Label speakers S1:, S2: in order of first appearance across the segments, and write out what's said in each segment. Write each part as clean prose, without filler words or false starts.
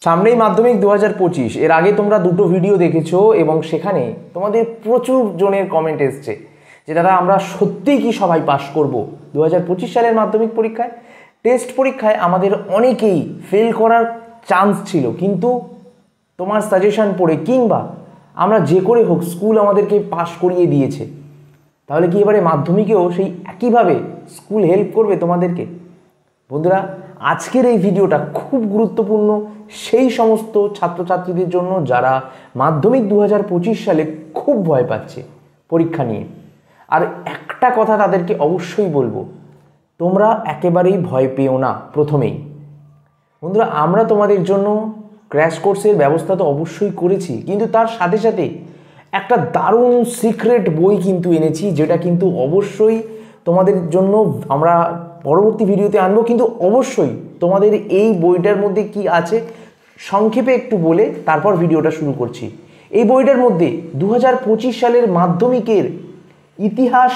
S1: সামনেই মাধ্যমিক 2025। এর আগে তোমরা দুটো ভিডিও দেখেছো এবং সেখানে তোমাদের প্রচুর জনের কমেন্ট এসছে যে দাদা আমরা সত্যিই কি সবাই পাস করব 2025 সালের মাধ্যমিক পরীক্ষায়। টেস্ট পরীক্ষায় আমাদের অনেকেই ফেল করার চান্স ছিল, কিন্তু তোমার সাজেশন পড়ে কিংবা আমরা যে করে হোক স্কুল আমাদেরকে পাস করিয়ে দিয়েছে। তাহলে কি এবারে মাধ্যমিকেও সেই একইভাবে স্কুল হেল্প করবে তোমাদেরকে? বন্ধুরা, আজকের এই ভিডিওটা খুব গুরুত্বপূর্ণ সেই সমস্ত ছাত্রছাত্রীদের জন্য যারা মাধ্যমিক 2025 সালে খুব ভয় পাচ্ছে পরীক্ষা নিয়ে। আর একটা কথা তাদেরকে অবশ্যই বলবো, তোমরা একেবারেই ভয় পেও না। প্রথমেই বন্ধুরা, আমরা তোমাদের জন্য ক্র্যাশ কোর্সের ব্যবস্থা তো অবশ্যই করেছি, কিন্তু তার সাথে সাথে একটা দারুণ সিক্রেট বই কিন্তু এনেছি, যেটা কিন্তু অবশ্যই তোমাদের জন্য আমরা পরবর্তী ভিডিওতে আনবো। কিন্তু অবশ্যই তোমাদের এই বইটার মধ্যে কি আছে সংক্ষেপে একটু বলে তারপর ভিডিওটা শুরু করছি। এই বইটার মধ্যে 2025 সালের মাধ্যমিকের ইতিহাস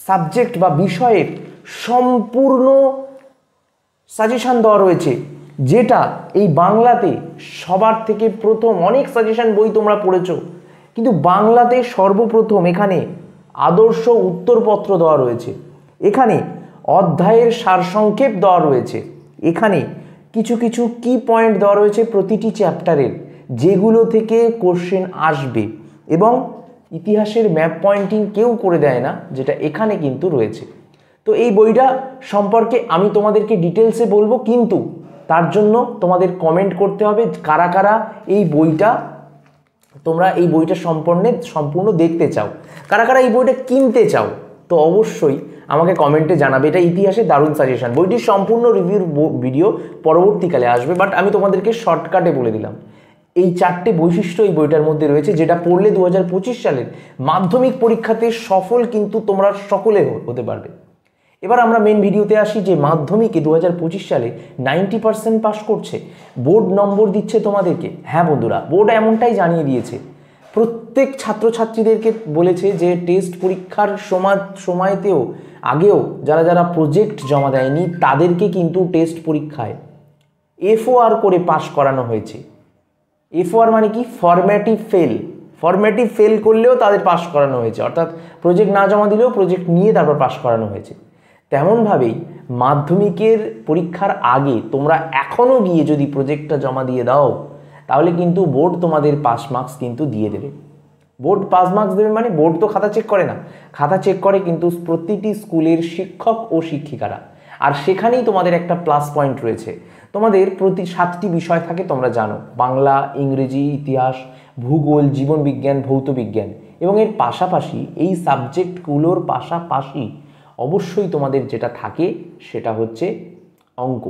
S1: সাবজেক্ট বা বিষয়ের সম্পূর্ণ সাজেশন দেওয়া রয়েছে, যেটা এই বাংলাতে সবার থেকে প্রথম। অনেক সাজেশন বই তোমরা পড়েছো, কিন্তু বাংলাতে সর্বপ্রথম এখানে আদর্শ উত্তরপত্র দেওয়া রয়েছে, এখানে অধ্যায়ের সারসংক্ষেপ দেওয়া রয়েছে, এখানে কিছু কিছু কি পয়েন্ট দেওয়া রয়েছে প্রতিটি চ্যাপ্টারের, যেগুলো থেকে কোশ্চেন আসবে। এবং ইতিহাসের ম্যাপ পয়েন্টিং কেউ করে দেয় না, যেটা এখানে কিন্তু রয়েছে। তো এই বইটা সম্পর্কে আমি তোমাদেরকে ডিটেলসে বলবো, কিন্তু তার জন্য তোমাদের কমেন্ট করতে হবে কারা কারা এই বইটা তোমরা এই বইটা সম্পূর্ণ দেখতে চাও, কারা কারা এই বইটা কিনতে চাও। তো অবশ্যই আমাকে কমেন্টে জানাবে। এটা ইতিহাসে দারুণ সাজেশন। বইটির সম্পূর্ণ রিভিউর ভিডিও পরবর্তীকালে আসবে, বাট আমি তোমাদেরকে শর্টকাটে বলে দিলাম এই 4টে বৈশিষ্ট্য এই বইটার মধ্যে রয়েছে, যেটা পড়লে 2025 সালের মাধ্যমিক পরীক্ষাতে সফল কিন্তু তোমরা সকলে হতে পারবে। এবার আমরা মেন ভিডিওতে আসি, যে মাধ্যমিকে 2025 সালে 90% পাস করছে, বোর্ড নম্বর দিচ্ছে তোমাদেরকে। হ্যাঁ বন্ধুরা, বোর্ড এমনটাই জানিয়ে দিয়েছে, প্রত্যেক ছাত্রছাত্রীদেরকে বলেছে যে টেস্ট পরীক্ষার সময়তেও আগেও যারা যারা প্রজেক্ট জমা দেয়নি তাদেরকে কিন্তু টেস্ট পরীক্ষায় FOR করে পাস করানো হয়েছে। FOR মানে কি? ফরম্যাটিভ ফেল করলেও তাদের পাস করানো হয়েছে, অর্থাৎ প্রজেক্ট না জমা দিলেও প্রজেক্ট নিয়ে তারপর পাস করানো হয়েছে। তেমনভাবেই মাধ্যমিকের পরীক্ষার আগে তোমরা এখনও গিয়ে যদি প্রজেক্টটা জমা দিয়ে দাও, তাহলে কিন্তু বোর্ড তোমাদের পাস মার্কস কিন্তু দিয়ে দেবে। বোর্ড পাস মার্কস দেবে মানে বোর্ড তো খাতা চেক করে না, খাতা চেক করে কিন্তু প্রতিটি স্কুলের শিক্ষক ও শিক্ষিকারা। আর সেখানেই তোমাদের একটা প্লাস পয়েন্ট রয়েছে। তোমাদের প্রতি 7টি বিষয় থাকে, তোমরা জানো, বাংলা, ইংরেজি, ইতিহাস, ভূগোল, জীবনবিজ্ঞান, ভৌতবিজ্ঞান। এবং এর পাশাপাশি এই সাবজেক্টগুলোর পাশাপাশি অবশ্যই তোমাদের যেটা থাকে সেটা হচ্ছে অঙ্ক।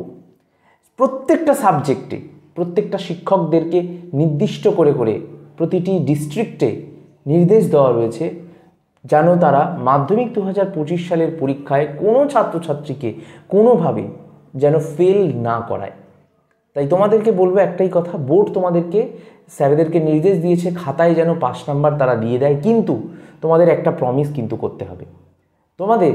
S1: প্রত্যেকটা সাবজেক্টে প্রত্যেকটা শিক্ষকদেরকে নির্দিষ্ট করে করে প্রতিটি ডিস্ট্রিক্টে নির্দেশ দেওয়া রয়েছে, যেন তারা মাধ্যমিক 2025 সালের পরীক্ষায় কোনো ছাত্রছাত্রীকে কোনোভাবে যেন ফেল না করায়। তাই তোমাদেরকে বলবো একটাই কথা, বোর্ড তোমাদেরকে স্যারেদেরকে নির্দেশ দিয়েছে খাতায় যেন পাস নাম্বার তারা দিয়ে দেয়, কিন্তু তোমাদের একটা প্রমিস কিন্তু করতে হবে। তোমাদের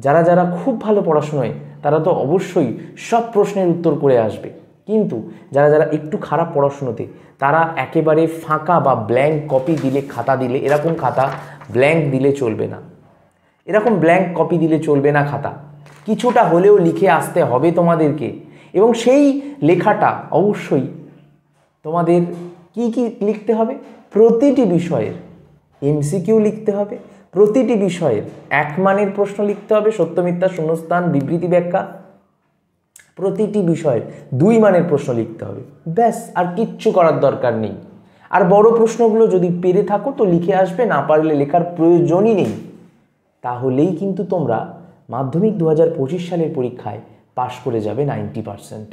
S1: যারা যারা খুব ভালো পড়াশোনায় তারা তো অবশ্যই সব প্রশ্নের উত্তর করে আসবে, কিন্তু যারা যারা একটু খারাপ পড়াশুনোতে তারা একেবারে ফাঁকা বা ব্ল্যাঙ্ক কপি দিলে, খাতা দিলে, এরকম খাতা ব্ল্যাঙ্ক দিলে চলবে না, এরকম ব্ল্যাঙ্ক কপি দিলে চলবে না। খাতা কিছুটা হলেও লিখে আসতে হবে তোমাদেরকে, এবং সেই লেখাটা অবশ্যই তোমাদের কি কি লিখতে হবে? প্রতিটি বিষয়ের MCQ লিখতে হবে, প্রতিটি বিষয়ের 1 মানের প্রশ্ন লিখতে হবে, সত্য মিথ্যা, শূন্যস্থান, বিবৃতি, ব্যাখ্যা। প্রতিটি বিষয়ের 2 মানের প্রশ্ন লিখতে হবে, ব্যাস, আর কিচ্ছু করার দরকার নেই। আর বড় প্রশ্নগুলো যদি পেরে থাকো তো লিখে আসবে, না পারলে লেখার প্রয়োজনই নেই। তাহলেই কিন্তু তোমরা মাধ্যমিক 2025 সালের পরীক্ষায় পাশ করে যাবে 90%।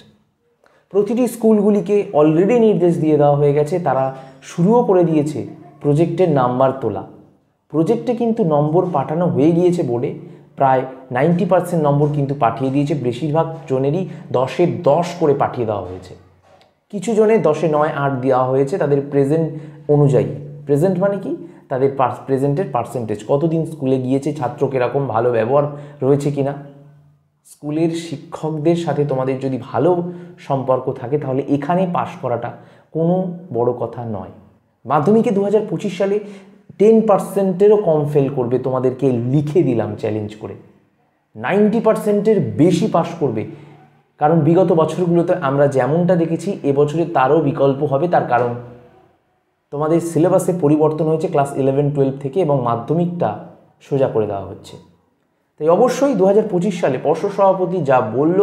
S1: প্রতিটি স্কুলগুলিকে অলরেডি নির্দেশ দিয়ে দেওয়া হয়ে গেছে, তারা শুরুও করে দিয়েছে প্রজেক্টের নাম্বার তোলা। প্রজেক্টে কিন্তু নম্বর পাঠানো হয়ে গিয়েছে বোর্ডে, প্রায় 90% নম্বর কিন্তু পাঠিয়ে দিয়েছে। বেশিরভাগ জনেরই 10-এ 10 করে পাঠিয়ে দেওয়া হয়েছে, কিছু জনের 10-এ 9, 8 দেওয়া হয়েছে তাদের প্রেজেন্ট অনুযায়ী। প্রেজেন্ট মানে কি? তাদের প্রেজেন্টের পার্সেন্টেজ, কতদিন স্কুলে গিয়েছে, ছাত্র কীরকম ভালো ব্যবহার রয়েছে কিনা। স্কুলের শিক্ষকদের সাথে তোমাদের যদি ভালো সম্পর্ক থাকে তাহলে এখানে পাশ করাটা কোনো বড় কথা নয়। মাধ্যমিকে 2025 সালে 10%-এরও কম ফেল করবে, তোমাদেরকে লিখে দিলাম চ্যালেঞ্জ করে। 90%-এর বেশি পাশ করবে, কারণ বিগত বছরগুলোতে আমরা যেমনটা দেখেছি এবছরে তারও বিকল্প হবে। তার কারণ তোমাদের সিলেবাসে পরিবর্তন হয়েছে ক্লাস 11-12 থেকে, এবং মাধ্যমিকটা সোজা করে দেওয়া হচ্ছে। তাই অবশ্যই 2025 সালে পর্ষদ সভাপতি যা বলল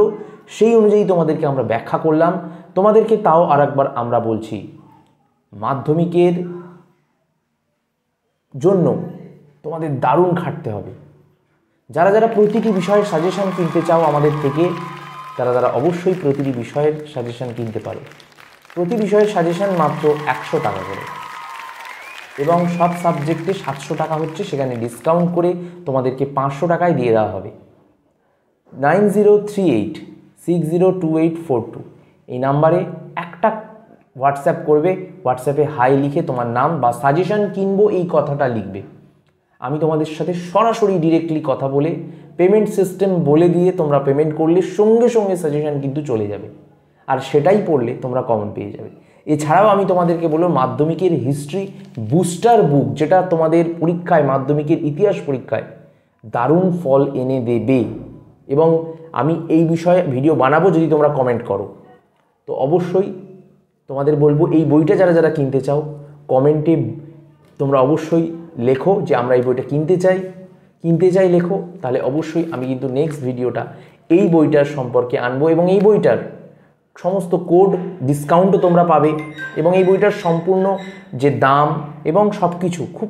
S1: সেই অনুযায়ী তোমাদেরকে আমরা ব্যাখ্যা করলাম। তোমাদেরকে তাও আরেকবার আমরা বলছি, মাধ্যমিকের জন্য তোমাদের দারুণ খাটতে হবে। যারা যারা প্রতিটি বিষয়ের সাজেশন কিনতে চাও আমাদের থেকে, তারা অবশ্যই প্রতিটি বিষয়ের সাজেশন কিনতে পারো। প্রতি বিষয়ের সাজেশন মাত্র 100 টাকা করে, এবং সব সাবজেক্টে 700 টাকা হচ্ছে, সেখানে ডিসকাউন্ট করে তোমাদেরকে 500 টাকায় দিয়ে দেওয়া হবে। 9038602842 এই নাম্বারে একটা হোয়াটসঅ্যাপ করবে, হোয়াটসঅ্যাপে হাই লিখে তোমার নাম বা সাজেশন কিনবো এই কথাটা লিখবে। আমি তোমাদের সাথে সরাসরি ডিরেক্টলি কথা বলে পেমেন্ট সিস্টেম বলে দিয়ে তোমরা পেমেন্ট করলে সঙ্গে সঙ্গে সাজেশন কিন্তু চলে যাবে, আর সেটাই পড়লে তোমরা কমন পেয়ে যাবে। এছাড়াও আমি তোমাদেরকে বলবো মাধ্যমিকের হিস্ট্রি বুস্টার বুক, যেটা তোমাদের পরীক্ষায়, মাধ্যমিকের ইতিহাস পরীক্ষায় দারুণ ফল এনে দেবে, এবং আমি এই বিষয়ে ভিডিও বানাবো যদি তোমরা কমেন্ট করো। তো অবশ্যই তোমাদের বলবো, এই বইটা যারা যারা কিনতে চাও কমেন্টে তোমরা অবশ্যই লেখো যে আমরা এই বইটা কিনতে চাই লেখো, তাহলে অবশ্যই আমি কিন্তু নেক্সট ভিডিওটা এই বইটার সম্পর্কে আনবো, এবং এই বইটার সমস্ত কোড ডিসকাউন্টও তোমরা পাবে, এবং এই বইটার সম্পূর্ণ যে দাম এবং সব কিছু খুব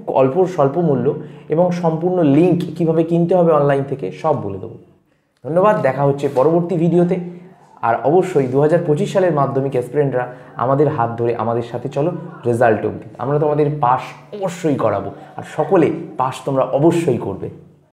S1: স্বল্প মূল্য, এবং সম্পূর্ণ লিঙ্ক কিভাবে কিনতে হবে অনলাইন থেকে সব বলে দেবো। ধন্যবাদ, দেখা হচ্ছে পরবর্তী ভিডিওতে। আর অবশ্যই 2025 সালের মাধ্যমিক অ্যাসপিরেন্টরা আমাদের হাত ধরে আমাদের সাথে চলো রেজাল্ট অবধি, আমরা তোমাদের পাস অবশ্যই করাবো, আর সকলে পাস তোমরা অবশ্যই করবে।